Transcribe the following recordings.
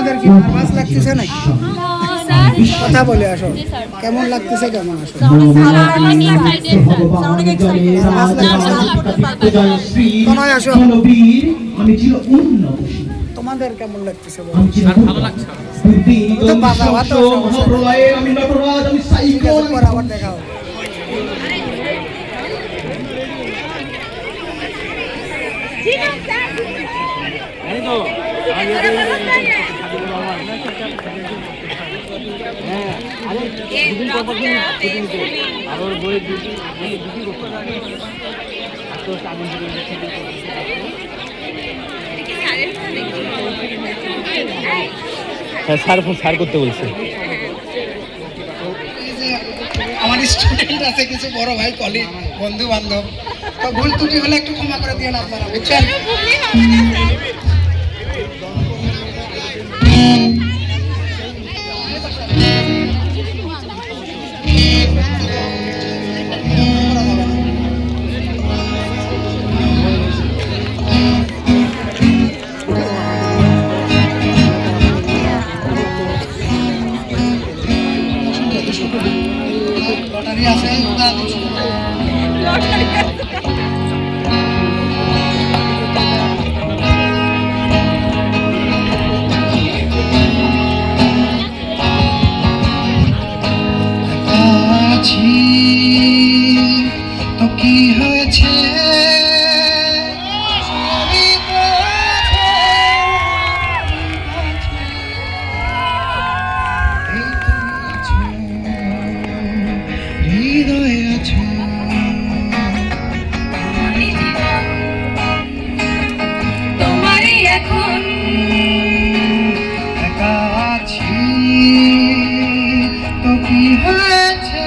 তোমাদের কি নার্ভাস লাগতেছে নাকি? কথা বলে আসো, কেমন লাগতেছে, কেমন আসো? তোমাদের কেমন লাগতেছে? ভালো লাগছে। আবার দেখা হবে। স্যার করতে বলছে। আমার স্টুডেন্ট আছে, কিছু বড় ভাই, কলিগ, বন্ধু বান্ধব, তো ভুল ত্রুটি হলে একটু ক্ষমা করে দিয়েন আপনারা, বুঝছেন? লটারি আছে, তো কি হয়েছে? তোমারই এখন একা আছি, তো কি হয়েছে?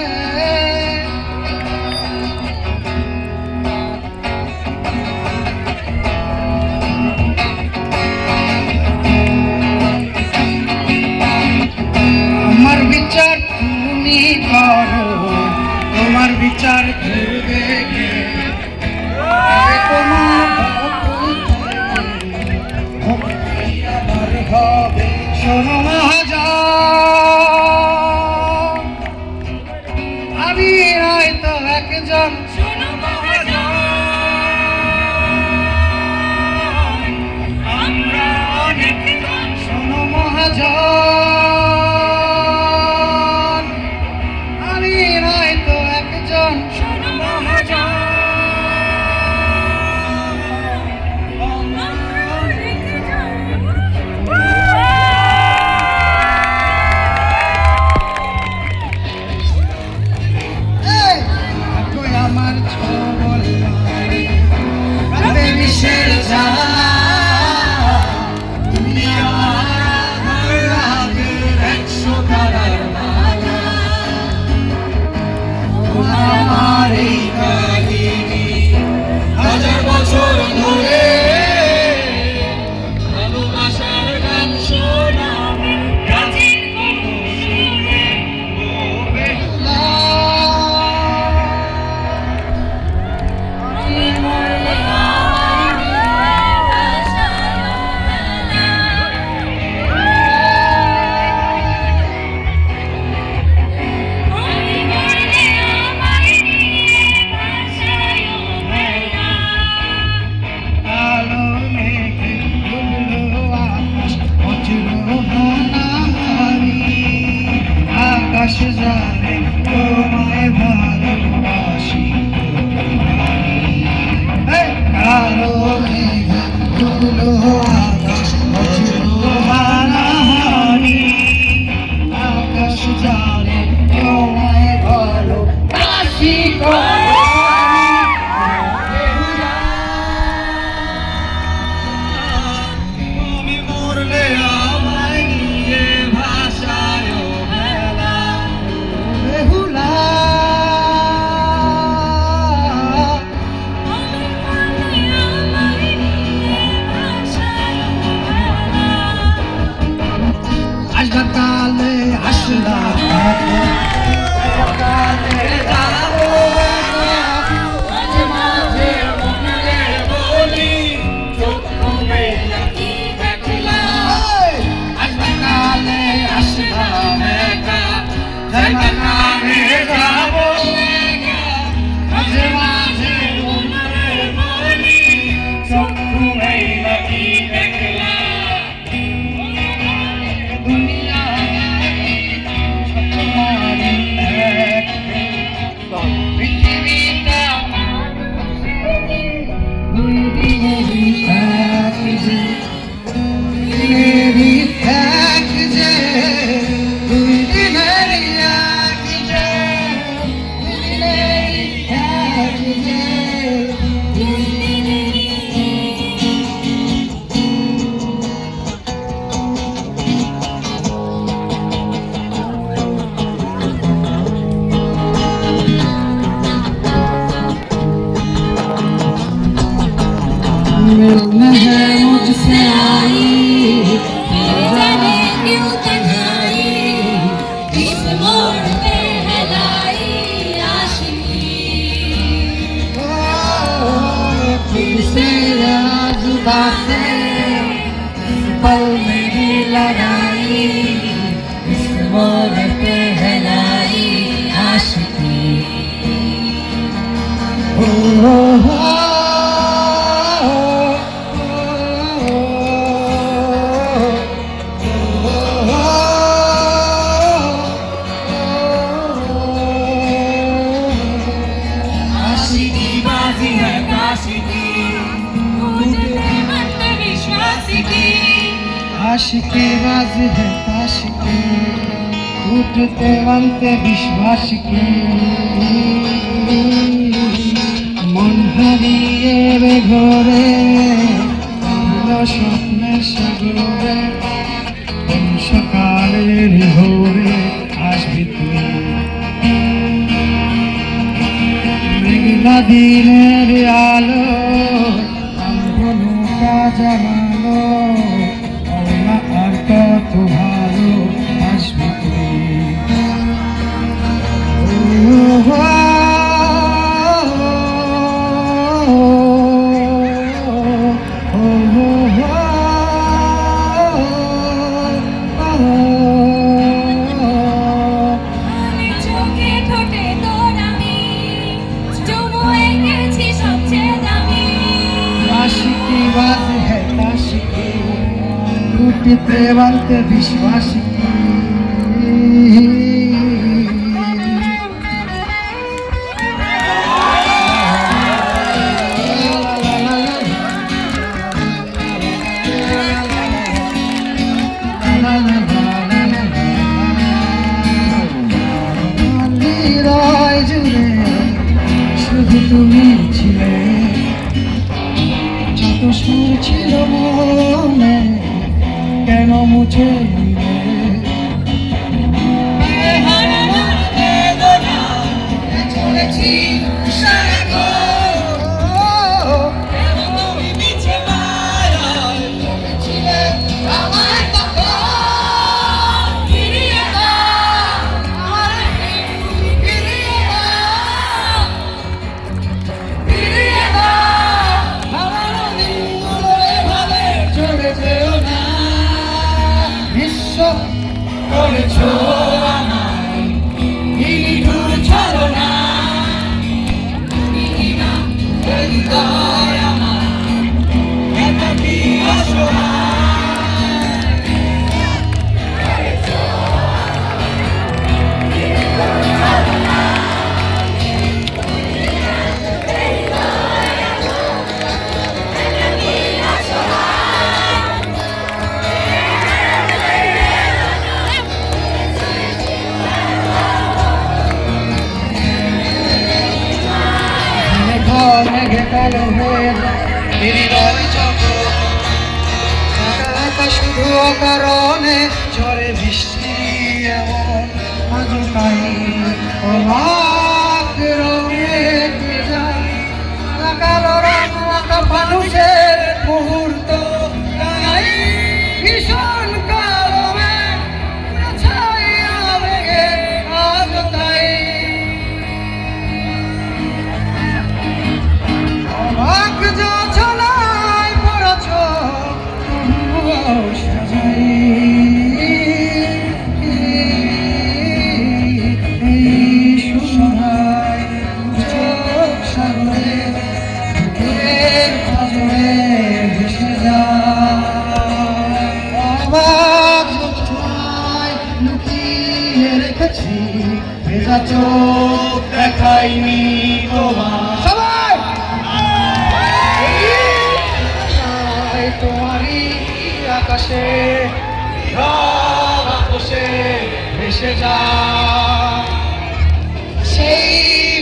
আমার বিচার তুমি করো, তোমার বিচার করবে কে? তোমার ভক্তি আমার হবে। শোনো মহাজন, আমি হয়তো একজন, শোনো মহাজন, আমরা অনেকজন। শোনো মহাজন, আমি হয়তো একজন, শোনো মহাজন, আমরা অনেকজন। এই, তুই আমার ছবল পায়ে, কাঁদে বিষের জ্বালা, তুমি আমার রাগের 100 তারার মালা। আমার এই কাহিনী 1000 বছর ধরে, ভালোবাসার গান শোনাবে প্রাচীন কোনো সুরে ও বেহুলা। আমি মরলে আমার ভাষায় বেলা। আমি মরলে আমায় নিয়ে ভাষায় বেলা। কালো মেঘে ঢুকলো আকাশ, বজ্র হানাহারি, আকাশ জানে তোমায় ভালোবাসি। এই, কালো মেঘে ঢুকলো আকাশ, বজ্র হানাহারি, আকাশ জানে তোমায় ভালোবাসি। তুমি মরলে আমায় নিয়ে ভাষায় বেলা, বেহুলা। আমি মরলে আমায় নিয়ে ভাষায় যে দিনেরই এক যে দুই দিনেরই এক যে দিনেরই এক যে मिलना है मुझसे आई जाने क्यों तन्हाई इस मोड़ पे है लाई आशिकी तुझसे जुदा से पल मेरी लड़ाई इस मोड़ पे है लाई आशिकी आशिकी बाजी है आशिकी मुझे मत विश्वासी की आशिकी बाजी है आशिकी टूटते बनते विश्वास की मन हारिए बेघरे স্বপ্নের সাগরে সকালের ভোরে আসবি তুই মেঘলা দিনের আলো নৌকা জানালো না আর কত ভালো আসবি তুই আমি চোখে ঠোঁটে তোর আমি চুমু এঁকেছি সবচেয়ে দামি आशिकी बात है आशिकी टूटते बनते विश्वास की হৃদয় জুড়ে শুধু তুমি ছিলে যত সুর ছিল মনে কেন মুছে দিলে চলেছি আমার তখন ফিরিয়ে দাও আমার ফিরিয়ে দাও ফিরিয়ে দাও আমার দিনগুলো এভাবে চলে যেও না বিশ্ব করেছ আমায় নিঠুর ছলনা হৃদয় আমার একাকী অসহায় মেঘে কালো হয়ে যায় হৃদয় চক্র একা শুধু অকারণে ঝড়ে বৃষ্টি এমন আজ তাই অবাক রঙে যায় কালো রঙ আঁকা মানুষের মুহূর্ত তাই ভীষণ কালো মেঘ ছায়া মেঘে আজ তাই অবাক যোছনায় পড়েছ তবুও সাজাই এই সুসহায় চোখ সাগরে বুকের পাঁজরে ভেসে যায় অবাক যোছনায় লুকিয়ে রেখেছি ভেজা চোখ দেখাইনি তোমার সবাই তোমার আকাশে রব আপোষে ভেসে যায় সেই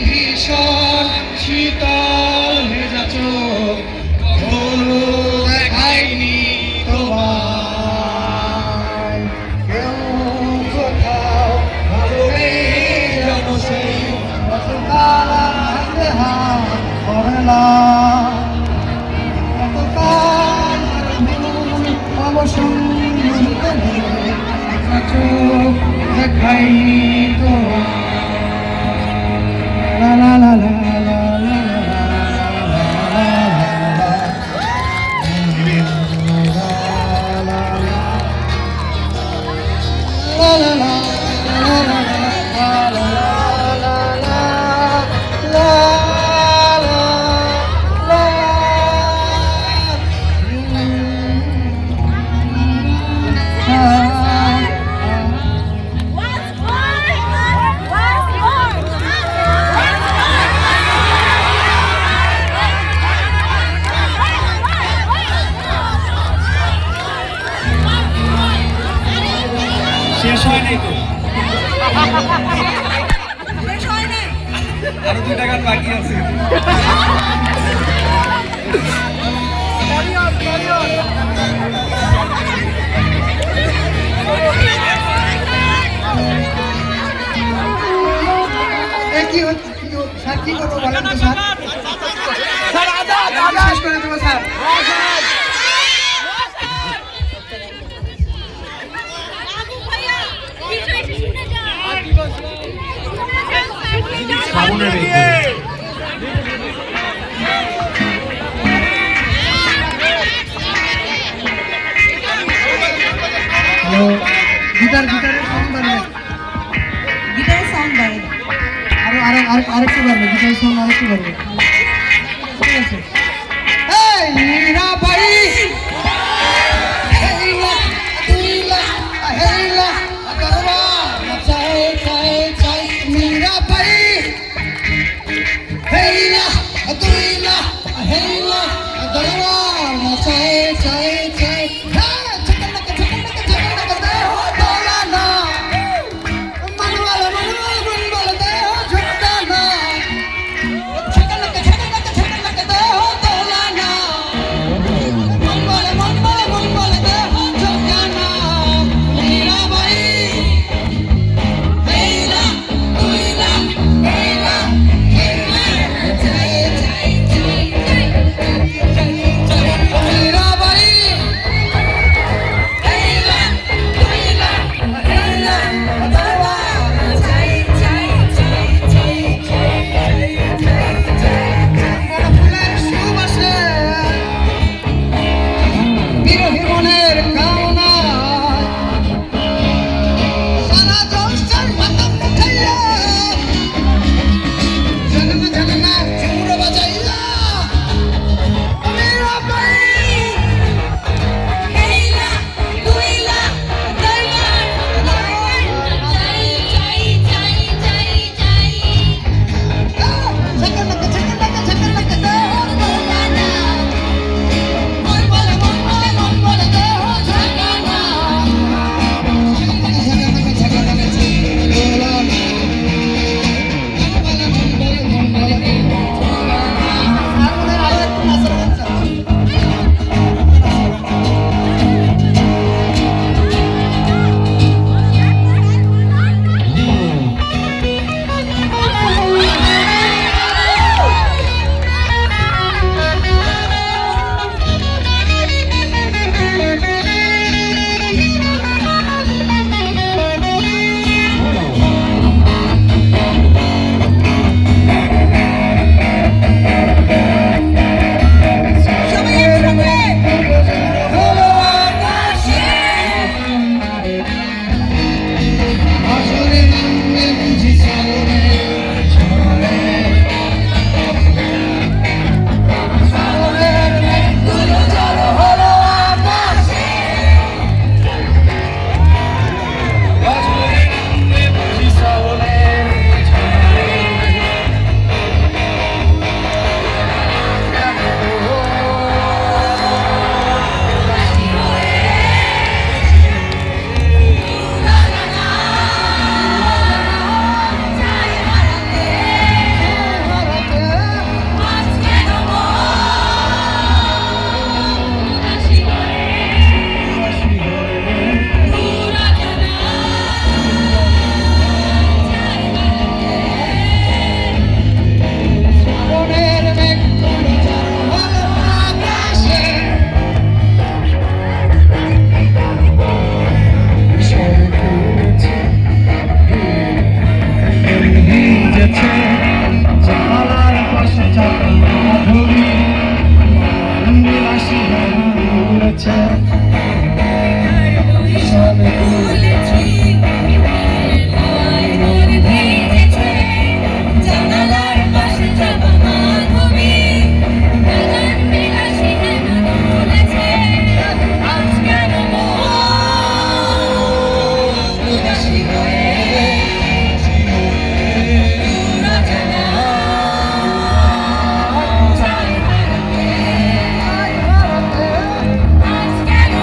ভীষণ শীতল ভেজা চোখ কখনো দেখায়নি তোমায় কেউ কোথাও ভালো যেন সেই কতকাল হাতে হাত করে না কতকাল অবসর চোখ দেখায়নি তোমায় la la la la la la শেষ হয় নাই তো আরো 2টা গান বাকি আছে কি স্যার কি করবো বলেন তো স্যার শেষ করে দেবো স্যার গিটারের সাউন্ড বাড়বে আরেকটু বাড়বে গিটারের সাউন্ড আরেকটু বাড়বে ঠিক আছে এই মীরা ভাই হেইলা তুইলা হেইলা করবা চাই চাই চাই মীরা ভাই হেইলা তুইলা হেইলা করবা চাই চাই চাই গেছে সব ভুলেছি হাওয়ায় মোর ভিজেছে জানালার পাশে চাপা মাধবী গান বিলাসী হেন ভুলেছে আজ কেন উদাসী হয়ে দূর অজানা চাই হারাতে আজ কেন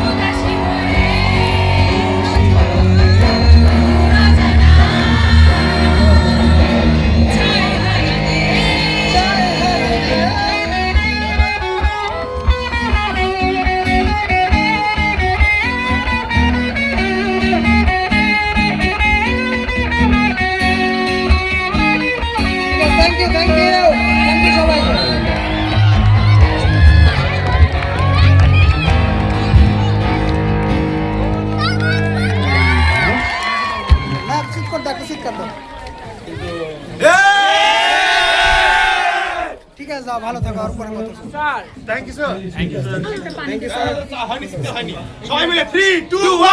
উদাসী হয়ে দূর অজানা চাই থ্যাংক ইউ সবাই ঠিক আছে যাও ভালো থাকো আর পরে কথা হবে। সবাই মিলে 3 2 1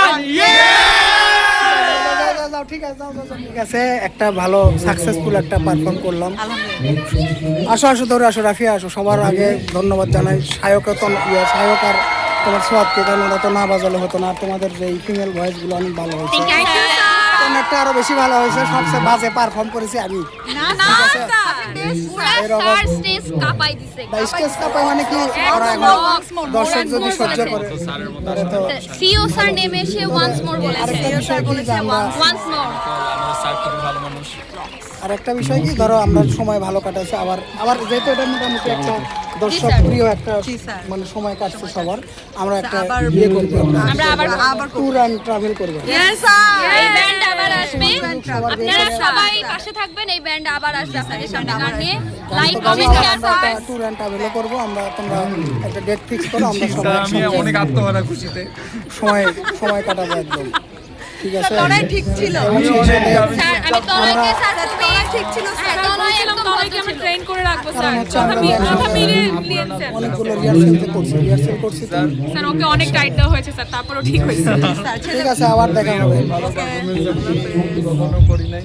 যাও ঠিক আছে যাও ঠিক আছে একটা ভালো সাকসেসফুল একটা পারফর্ম করলাম আসো ধরে আসো রাফিয়া আসো সবার আগে ধন্যবাদ জানাই সায়ক আর তোমার সোয়াদকে কারণ ওরা তো না বাজালে হতো না আর তোমাদের যে ফিমেল ভয়েসগুলো অনেক ভালো হয়েছে একটা আরো বেশি ভালো হয়েছে সবচেয়ে বাজে পারফর্ম করেছি আমি স্টেজ কাপাই মানে কি ওরা এখন দর্শক যদি সহ্য করে তাহলে তো সিও স্যার নেমে এসে ওয়ান্স মোর বলেছে আরেকটা বিষয় কি যে আমরা ওয়ান্স মোর আর একটা বিষয় কি ধরো আমরা সময় ভালো কাটাচ্ছি আবার যেহেতু এটা মোটামুটি একটা দর্শক প্রিয় একটা মানে সময় কাটছে সবার আমরা একটা ইয়ে করবো আমরা আবার ট্যুর অ্যান্ড ট্রাভেল করবো এই ব্যান্ড আবার আসবে আপনারা সবাই পাশে থাকবেন এই ব্যান্ড আবার আসবে আপনাদের সামনে গান নিয়ে লাইক কমেন্ট শেয়ার আমরা করবেন একটা ট্যুর অ্যান্ড ট্রাভেলও করবো তোমরা একটা ডেট ফিক্স করো আমরা সবাই একসঙ্গে অনেক আত্মহারা খুশিতে সময় কাটাবো একদম ঠিক আছে ঠিক ছিল স্যার আমি তনয়কে স্যার তুমি ঠিক ছিল হ্যাঁ তনয় একদম তনয়কে আমরা ট্রেন করে রাখবো স্যার কারণ হচ্ছে আমরা কথা মিলিয়ে নিয়েন স্যার অনেকগুলো রিহার্সেল করছি তো স্যার ওকে অনেক টাইট দেওয়া হয়েছে স্যার তারপরও ঠিক হয়েছে ঠিক আছে আবার দেখা হবে কখনো করি নাই